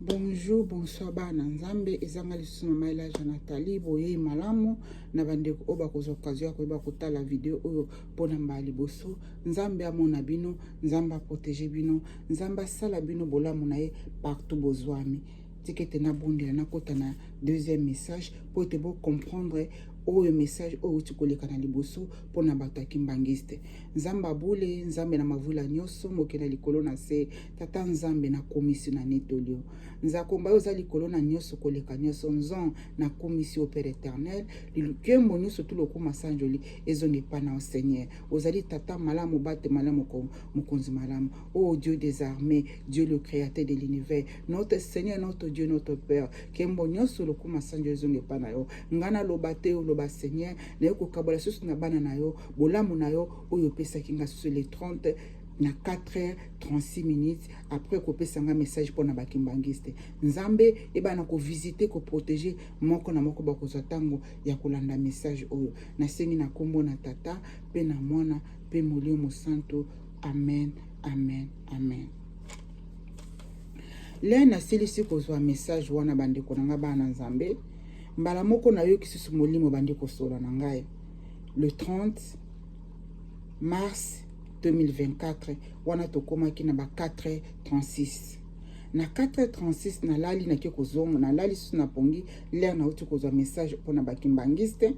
Bonjour, bonsoir bana nzambe ezanga lisusu mama Elijah Nathalie boye malamu na bandeko oyo bakozwa occasion ya koyeba kotala video oyo mpona mbala liboso. Nzambe amona bino, nzambe aprotéger bino, nzambe asala bino bolamu na ye partout bozwami. Tikete na bondela na kota na deuxième message po ete bo comprendre oyo message oyo tikoleka na liboso mpona bato ya kimbangiste. Nzambe abule, nzambe na mavula nyonso mokena likolo na se, tata nzambe na komisi na netolio. Nzakomba oza likolo na nyonso koleka nyonso nzon na komisi au Père éternel. Likembo nyonso tu lokuma sanjoli ezongi pa na Seigneur. Ozali tata malamu bate malamu mokonzi malamu. Oh Dieu des armées, Dieu le créateur de l'univers, notre Seigneur, notre Dieu, notre Père. Kembo nyonso lokuma sanjoli ezongi pa na yo. Ngana lobate o loba Seigneur, na yo kokabola susu na bana na yo, bolamu na yo oyo pesaki nga sur les 30 na 4h36 après kopesa nga message pour na bakimbangiste. Nzambe ebana ko visiter ko protéger moko na moko bakozwa tango ya kolanda message oyo. Na sengi na kombo na tata pe na mwana pe molio mosanto. Amen, amen, amen. Le na silisi kozwa message wana bandeko na nga bana nzambe. Mbala moko na yo kisusu molimo bandeko sola na ngai. Le 30 mars 2024 wana tokomaki na ba 4h36 na 4h36 na lali na kiko zongo na lali su na pongi l'air na uti kozwa message pona bakimbangiste.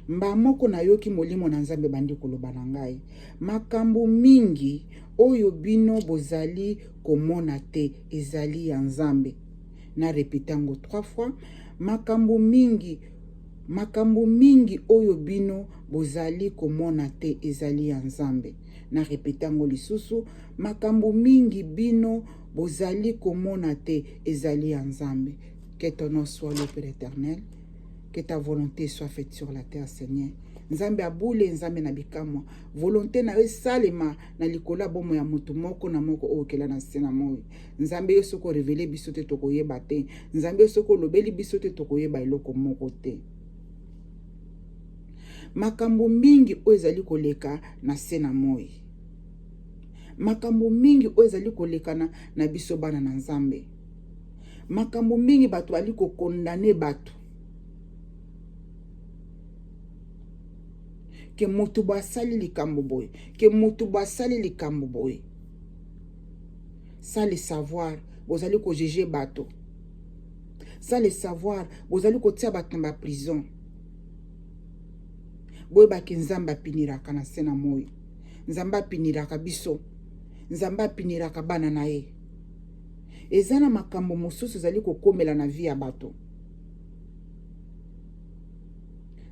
Mba moko na yoki molimo na nzambe bandi koloba na ngai makambo mingi oyo bino bozali komona te ezali ya nzambe. Na repitango 3 fois makambo mingi oyo bino bozali komona te ezali ya nzambe. Na repetango lisusu makambo mingi bino bozali komona te ezali ya nzambe. Que ton nom soit le Père éternel, que ta volonté soit faite sur la terre Seigneur. Nzambe abule nzambe na bikamwa volonté na yo salema na likola bomo ya mutu moko na moko okela na sena moyo. Nzambe yo soko révéler biso te tokoyeba te, nzambe yo soko lobeli biso te tokoyeba eloko moko te. Makambo mingi oyo ezali koleka na sena moyo, makambo mingi oyo ezali koleka na biso bana na nzambe, makambo mingi bato bali kokondane bato ke mutu basali likambo boye, ke mutu basali likambo boye. Sans le savoir bozali ko juger bato, sans le savoir bozali ko tia bato na prison. Boye baki nzamba piniraka na sena moyo, nzamba piniraka biso, nzamba piniraka bana na ye. Ezana makambo mosusu zali kokomela na vie ya bato.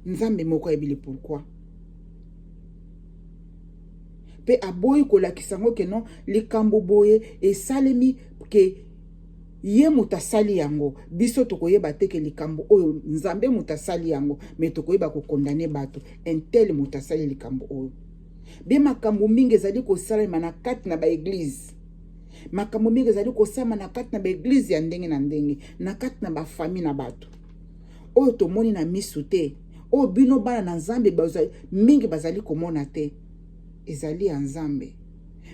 Nzambe moko ebili pourquoi. Pe aboyi kolakisa ngo ke non likambo boye esalemi ke ye mutasali yango biso tokoyeba te ke likambo oyo nzambe mutasali yango me tokoyeba ko condamner bato entel mutasali likambo oyo. Be makambo mingi ezali kosalema na kati na ba église, makambo mingi ezali kosalema na kati na ba église ya ndenge na ndenge, na kati na ba famille na bato oyo tomoni na misu te, oyo bino bana na nzambe bazali mingi bazali komona te ezali ya nzambe.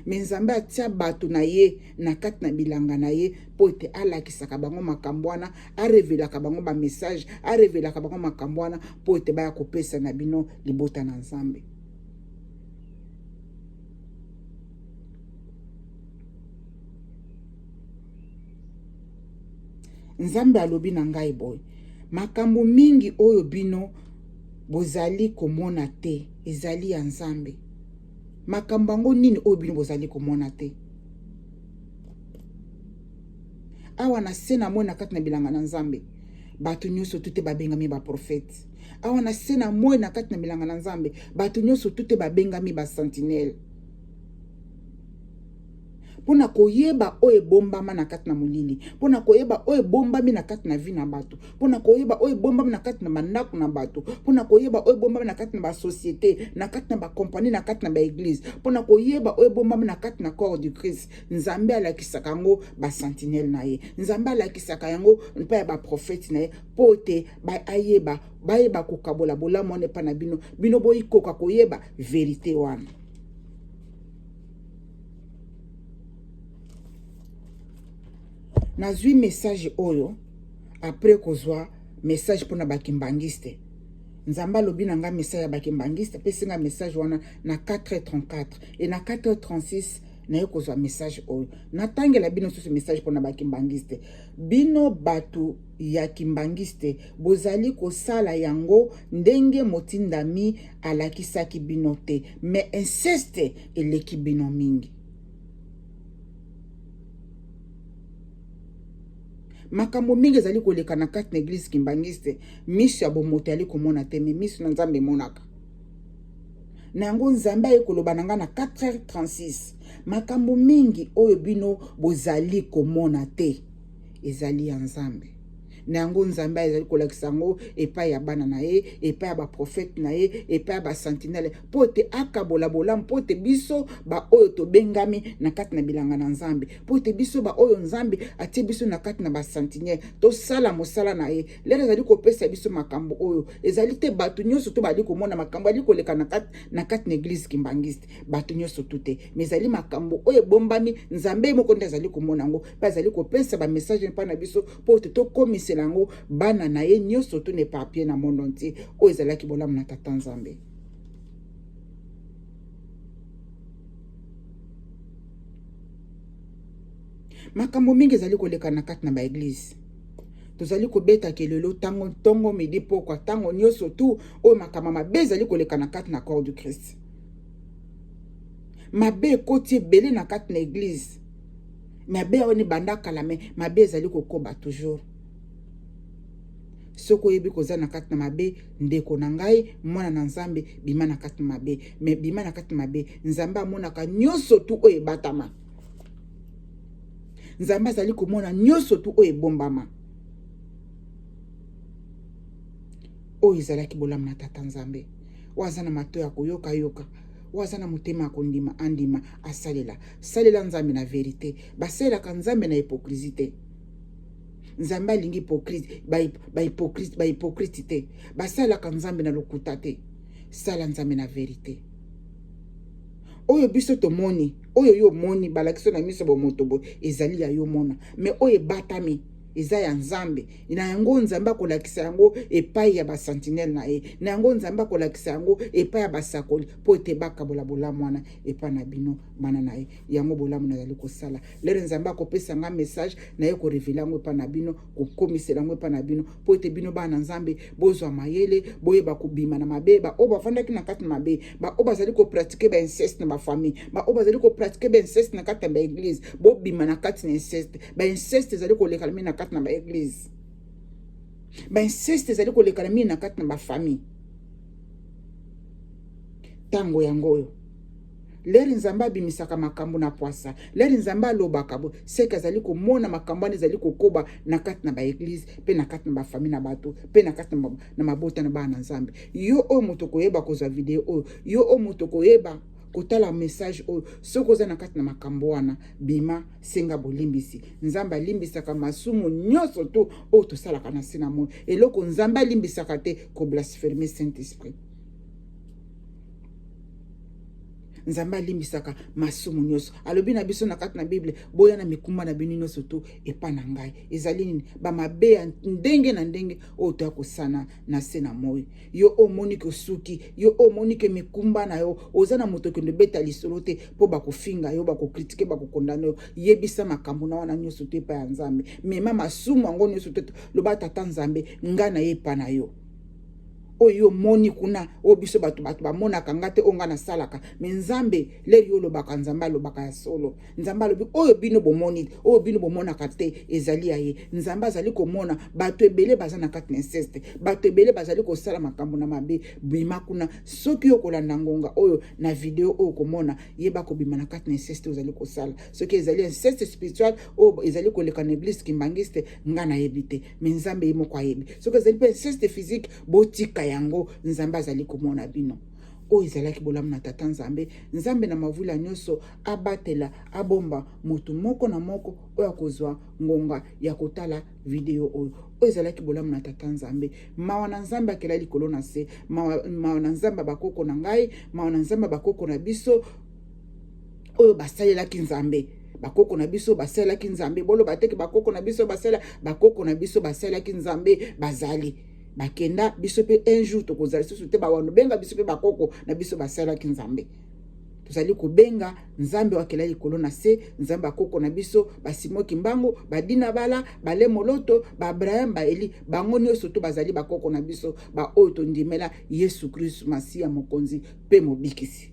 Me nzambe atia bato na ye na kati na bilanga na ye po ete alakisaka bango makambo wana, arevelaka bango ba message, arevelaka bango makambo wana po ete baya kopesa na bino libota na nzambe. Nzambe alobi na ngai boy makambo mingi oyo bino bozali komona te ezali ya nzambe. Makambo ngo nini oyo bino bozali komona te? Awa na sena mo na kati na bilanga na nzambe bato nyonso tute babengami ba prophète. Awa na sena mo na kati na bilanga na nzambe bato nyonso tute babengami ba sentinelle. Pona koyeba oye bombama na kati na molili, pona koyeba oye bombami na kati na vie na bato, pona koyeba oye bombami na kati na bandako na bato, pona koyeba oye bombami na kati na ba société, na kati na ba compagnie, na kati na ba église, pona koyeba oye bombami na kati na corps du Christ. Nzambe alakisaka yango ba sentinelle na ye, nzambe alakisaka yango mpa ya ba prophète na ye pote ba ayeba bayeba kokabola bolamu wana pa na bino, bino boyi koka koyeba vérité wana. nazwi message oyo après kozwa message pona bakimbangiste nzambe alobi na nga message ya bakimbangiste apesi nga message wana na 4h34 et na 4h36 naye kozwa message oyo natangela bino susu message pona bakimbangiste bino bato ya kimbangiste bozali kosala yango ndenge motindami alakisaki bino te mais inceste eleki bino mingi. Makambo mingi ezali koleka na kati na église kimbangiste miso ya bomoto ali komona te mais miso na nzambe monaka na yango nzambe ayekoloba na nga na 4h36 makambo mingi oyo bino bozali komona te ezali ya nzambe na yango nzambe ezali kolakisa yango epai ya bana na ye epai ya baprofete na ye epai ya basentinele mpo ete akabola bolamu mpo ete biso baoyo tobengami na kati na bilanga na nzambe mpo ete biso baoyo nzambe atie biso na kati na basentinele tosala mosala na ye lelo ezali kopesa biso makambo oyo ezali te bato nyonso to bali komona makambo ali koleka na kati na église kimbangiste bato nyonso tu te mais ezali makambo oyo ebombami nzambe moko nde azali komona yango mpe azali kopesa bamessage mpa na biso mpo ete tokomisela yango bana na ye nyonso to ne papier na monde entier oyo ezalaki bolamu na tata nzambe. Makambo mingi ezali koleka na kati na baeglise tozali kobeta kelelo tango midi pokwa tango nyonso tu oyo makambo mabe ezali koleka na kati na corps du Christ mabe ekoti ebele na kati na église mabe oni banda kala me mabe ezali kokoba toujours soko oyebi koza na kati na mabe ndeko na ngai mwana na nzambe bima na kati na mabe me bima na kati na mabe nzambe amonaka nyonso tu oyo ebatama nzambe azali komona nyonso tu oyo ebombama oyo ezalaki bolamu na tata nzambe waza na mato ya koyoka yoka waza na motema ya kondima andima salela nzambe na verite basalelaka nzambe na hypocrisie te nzambe alingi hypocrite te basalaka nzambe na lokuta te sala nzambe na verite oyo biso tomoni oyo yo moni balakiso na miso bomoto bo ezali ya yo mona mais oyo ebatami eza ya nzambe na yango nzambe akolakisa yango epai ya basentinele na ye na yango nzambe akolakisa yango epai ya basakoli mpo ete bakabola bolamu wana epai na bino bana na ye yango bolamu nazali kosala lelo nzambe akopesa nga message na ye korevela yango epai na bino kokomisela yango epai na bino mpo ete bino bana nzambe bozwa mayele boyeba kobima na mabe baoyo bafandaki na kati na mabe baoyo bazali kopratike bainceste na bafamille baoyo bazali kopratike bainceste na kati na baeglise bobima na kati na inceste bainceste ezali koleka na kati na baeglise bainceste ezali koleka na kati na bafamille tango yango oyo leri nzambe abimisaka makambo na poasa leri nzambe alobaka bo seke azali komona makambo wana ezali kokoba na kati na baeglise mpe na kati na bafamille na bato mpe na kati na mabota na bana nzambe yo oyo moto koyeba kozwa video oyo yo oyo moto koyeba kotala message oyo soki oza na kati na makambo wana bima senga bolimbisi nzambe alimbisaka masumu nyonso tu oyo tosalaka na se na moi eloko nzambe alimbisaka te koblaspheme saint esprit nzambe alimbisaka masumu nyonso alobi na biso na kati na bible boya na mikumba na bino nyonso tu epa na ngai ezali nini bamabe ya ndenge na ndenge oyo toya kosana na se na moi yo omonike osuki yo omonike mikumba na yo oza na moto kende beta lisolo te mpo bakofinga yo bakokritike bakokondana yo yebisa makambo na wana nyonso tu epa ya nzambe mema masumu yango nyonso te loba tata nzambe ngai na ye epa na yo oyo moni kuna o biso bato bamona kanga te onga na salaka mais nzambe leri olobaka nzambe alobaka ya solo nzambe alobi oyo bino bomoni oyo bino bomona kate ezali ya ye nzambe azali komona bato ebele baza na kati na inceste bato ebele bazali kosala makambo na mabe bima kuna soki okolanda ngonga oyo na video oyo komona yeba kobima na kati na inceste ozali kosala soki ezali inceste spiritual oyo ezali koleka na église kimbangiste nga na yebi te mais nzambe ye moko ayebi soki ezali pe inceste physique botika yango nzambe azali komona bino oyo ezalaki bolamu na tata nzambe nzambe na mavula nyonso abatela abomba motu moko na moko oyo akozwa ngonga ya kotala video oyo ezalaki bolamu na tata nzambe mawa na nzambe akela likolo na se mawa na nzambe bakoko na ngai mawa na nzambe bakoko na biso oyo basalelaki nzambe bakoko na biso basalaki nzambe boloba teke bakoko na biso basala bakoko na biso basalaki nzambe bazali bakenda biso pe un jour tokozala susu te bawano benga biso pe bakoko na biso basalaki nzambe tozali kobenga nzambe wakela likolo na se nzambe akoko na biso basimoki mbango badina bala bale moloto ba Abraham ba Eli bango nyonso to bazali bakoko na biso ba oyo tondimela Yesu Kristo Masiya mokonzi pe mobikisi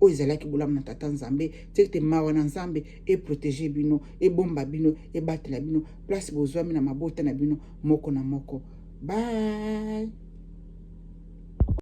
oyo ezalaki bolamu na tata nzambe te mawa na nzambe e protéger bino e bomba bino e batela bino place bozwami na mabota na bino moko na moko. Bye.